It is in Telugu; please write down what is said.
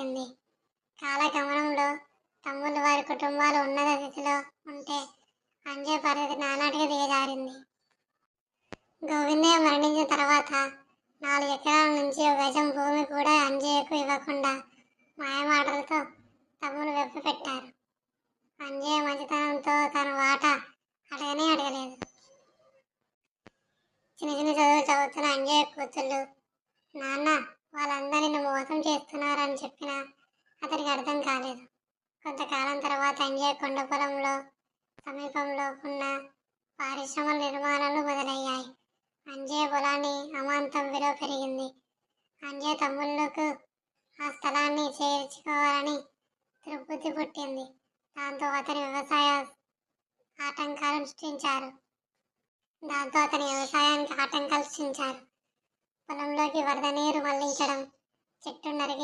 పెట్టింది. కాలగమనంలో తమ్ముళ్ళు వారి కుటుంబాలు ఉన్నత స్థితిలో ఉంటే అంజయ్య పరిస్థితి నానాటికి దిగజారింది. గోవిందయ్య మరణించిన తర్వాత 4 ఎకరాల నుంచి 1 గజం భూమి కూడా అంజయ్యకు ఇవ్వకుండా మాయమాటలతో తమ్ముడు వెప్పి పెట్టారు. అంజయ్య మంచితనంతో తన వాటా అడగనే అడగలేదు. చిన్న చిన్న చదువులు చదువుతున్న అంజయ్య కూతుళ్ళు నాన్న వాళ్ళందరూ నిన్ను మోసం చేస్తున్నారని చెప్పినా అతనికి అర్థం కాలేదు. కొంతకాలం తర్వాత అంజయ్య కొండ పొలంలో సమీపంలో ఉన్న పారిశ్రమల నిర్మాణాలు మొదలయ్యాయి. అంజయ్య పొలాన్ని అమాంతం విలువ పెరిగింది. అంజయ్య తమ్ముళ్లకు ఆ స్థలాన్ని చేర్చుకోవాలని దుర్బుద్ధి పుట్టింది. దాంతో అతని వ్యవసాయానికి ఆటంకాలు సృష్టించారు. పొలంలోకి వరద నీరు మళ్లించడం, చెట్టు నరికి